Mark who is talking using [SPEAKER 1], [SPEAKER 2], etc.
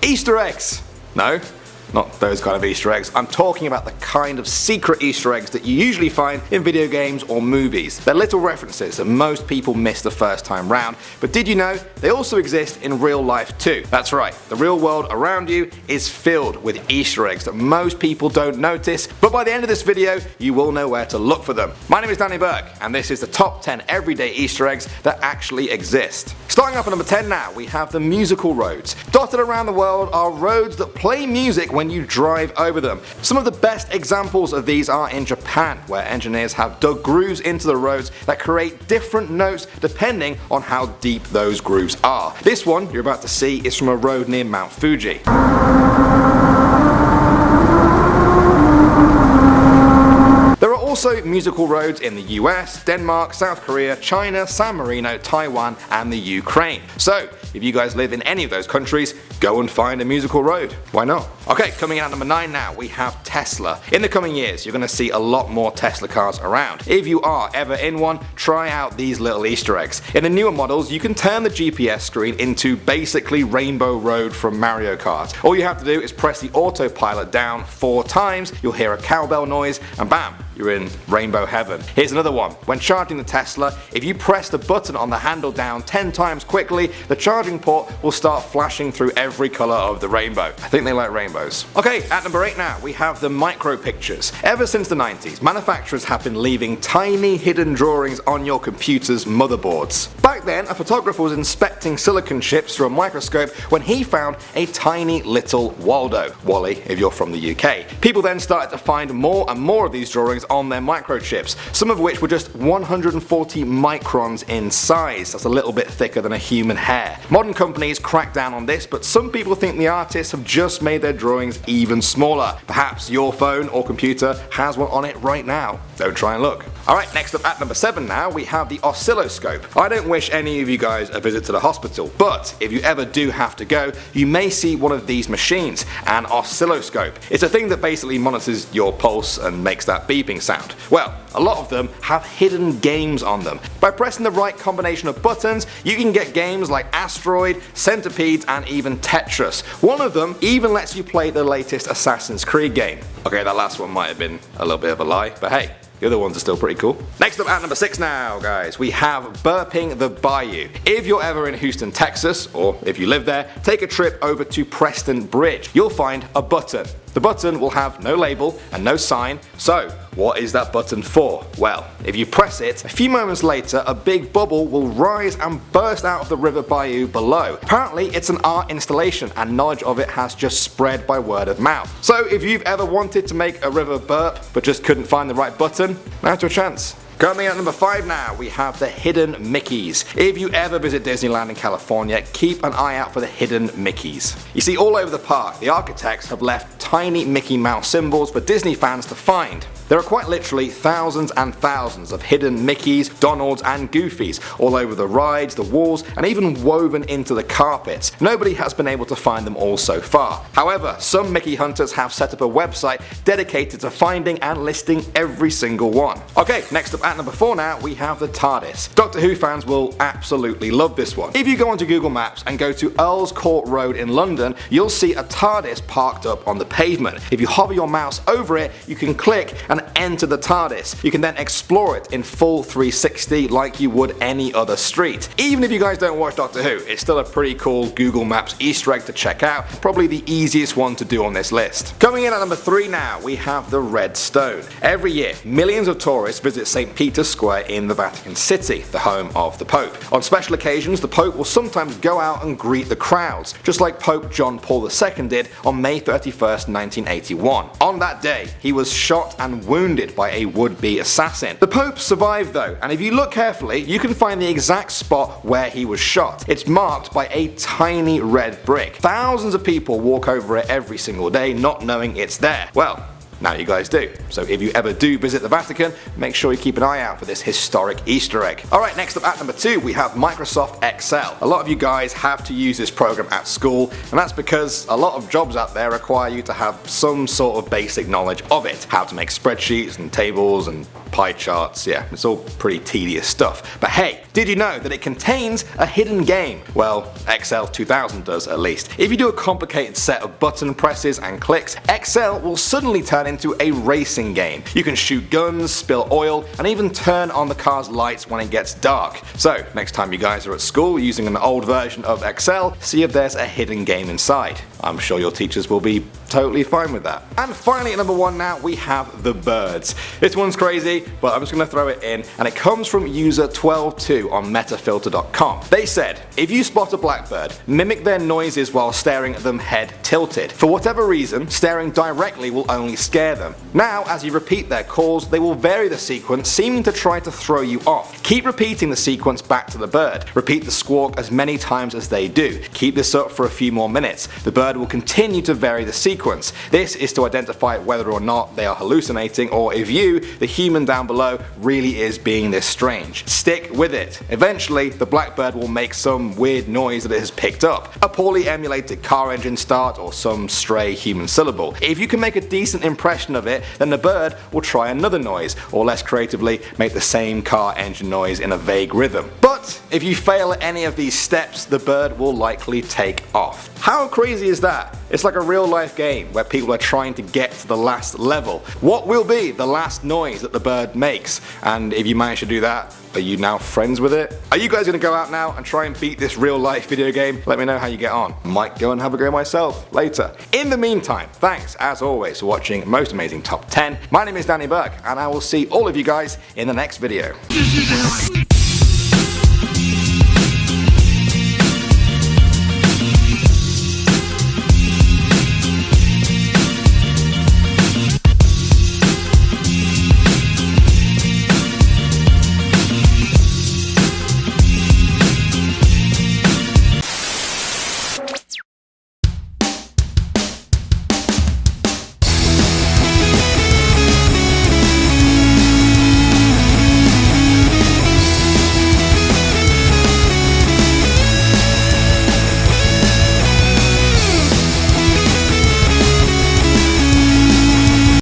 [SPEAKER 1] Easter eggs! No, not those kind of Easter eggs. I'm talking about the kind of secret Easter eggs that you usually find in video games or movies. They're little references that most people miss the first time round, but did you know they also exist in real life too? That's right, the real world around you is filled with Easter eggs that most people don't notice, but by the end of this video you will know where to look for them. My name is Danny Burke, and this is the top 10 everyday Easter eggs that actually exist. Starting off at number 10 now, we have the musical roads. Dotted around the world are roads that play music when you drive over them. Some of the best examples of these are in Japan, where engineers have dug grooves into the roads that create different notes depending on how deep those grooves are. This one you're about to see is from a road near Mount Fuji. There are also musical roads in the US, Denmark, South Korea, China, San Marino, Taiwan and the Ukraine. So if you guys live in any of those countries, go and find a musical road. Why not? Okay, coming in at number 9 now, we have Tesla. In the coming years you're going to see a lot more Tesla cars around. If you are ever in one, try out these little Easter eggs. In the newer models you can turn the GPS screen into basically Rainbow Road from Mario Kart. All you have to do is press the autopilot down 4 times, you'll hear a cowbell noise and bam, you're in rainbow heaven. Here's another one. When charging the Tesla, if you press the button on the handle down 10 times quickly, the charging port will start flashing through every colour of the rainbow. I think they like rainbows. Okay, at number 8 now, we have the micro pictures. Ever since the 90s, manufacturers have been leaving tiny hidden drawings on your computer's motherboards. Back then, a photographer was inspecting silicon chips through a microscope when he found a tiny little Waldo. Wally, if you're from the UK. People then started to find more and more of these drawings on their microchips, some of which were just 140 microns in size. That's a little bit thicker than a human hair. Modern companies crack down on this, but some people think the artists have just made their drawings even smaller. Perhaps your phone or computer has one on it right now. Don't try and look. Alright, next up at number 7 now, we have the oscilloscope. I don't wish any of you guys a visit to the hospital, but if you ever do have to go, you may see one of these machines, an oscilloscope. It's a thing that basically monitors your pulse and makes that beeping sound. Well, a lot of them have hidden games on them. By pressing the right combination of buttons, you can get games like Asteroid, Centipedes and even Tetris. One of them even lets you play the latest Assassin's Creed game. Okay, that last one might have been a little bit of a lie, but hey, the other ones are still pretty cool. Next up at number 6 now, guys, we have Burping the Bayou. If you're ever in Houston, Texas, or if you live there, take a trip over to Preston Bridge. You'll find a button. The button will have no label and no sign, so what is that button for? Well, if you press it, a few moments later a big bubble will rise and burst out of the river bayou below. Apparently it's an art installation and knowledge of it has just spread by word of mouth. So if you've ever wanted to make a river burp but just couldn't find the right button, now's your chance. Coming at number 5 now, we have the hidden Mickeys. If you ever visit Disneyland in California, keep an eye out for the hidden Mickeys. You see, all over the park, the architects have left tiny Mickey Mouse symbols for Disney fans to find. There are quite literally thousands and thousands of hidden Mickeys, Donalds and Goofies all over the rides, the walls and even woven into the carpets. Nobody has been able to find them all so far. However, some Mickey hunters have set up a website dedicated to finding and listing every single one. Okay, next up at number 4 now, we have the Tardis. Doctor Who fans will absolutely love this one. If you go onto Google Maps and go to Earl's Court Road in London, you'll see a Tardis parked up on the pavement. If you hover your mouse over it, you can click and enter the Tardis. You can then explore it in full 360 like you would any other street. Even if you guys don't watch Doctor Who, it's still a pretty cool Google Maps Easter egg to check out, probably the easiest one to do on this list. Coming in at number 3 now, we have the Red Stone. Every year, millions of tourists visit St. Peter's Square in the Vatican City, the home of the Pope. On special occasions, the Pope will sometimes go out and greet the crowds, just like Pope John Paul II did on May 31st, 1981. On that day, he was shot and wounded by a would-be assassin. The Pope survived though, and if you look carefully, you can find the exact spot where he was shot. It's marked by a tiny red brick. Thousands of people walk over it every single day not knowing it's there. Well, Now you guys do. So if you ever do visit the Vatican, make sure you keep an eye out for this historic Easter egg. Alright, next up at number 2 we have Microsoft Excel. A lot of you guys have to use this program at school, and that's because a lot of jobs out there require you to have some sort of basic knowledge of it. How to make spreadsheets and tables and pie charts, yeah, it's all pretty tedious stuff. But hey, did you know that it contains a hidden game? Well, Excel 2000 does at least. If you do a complicated set of button presses and clicks, Excel will suddenly turn into a racing game. You can shoot guns, spill oil, and even turn on the car's lights when it gets dark. So next time you guys are at school using an old version of Excel, see if there's a hidden game inside. I'm sure your teachers will be totally fine with that. And finally at number 1 now we have the birds. This one's crazy, but I'm just going to throw it in, and it comes from user 122 on metafilter.com. They said, if you spot a blackbird, mimic their noises while staring at them head tilted. For whatever reason, staring directly will only scare them. Now as you repeat their calls, they will vary the sequence, seeming to try to throw you off. Keep repeating the sequence back to the bird. Repeat the squawk as many times as they do. Keep this up for a few more minutes. The bird will continue to vary the sequence. This is to identify whether or not they are hallucinating, or if you, the human down below, really is being this strange. Stick with it. Eventually, the blackbird will make some weird noise that it has picked up. A poorly emulated car engine start or some stray human syllable. If you can make a decent impression of it, then the bird will try another noise, or less creatively, make the same car engine noise in a vague rhythm. But if you fail at any of these steps, the bird will likely take off. How crazy is that? It's like a real life game where people are trying to get to the last level. What will be the last noise that the bird makes? And if you manage to do that, are you now friends with it? Are you guys going to go out now and try and beat this real life video game? Let me know how you get on. Might go and have a go myself later. In the meantime, thanks as always for watching Most Amazing Top 10. My name is Danny Burke, and I will see all of you guys in the next video.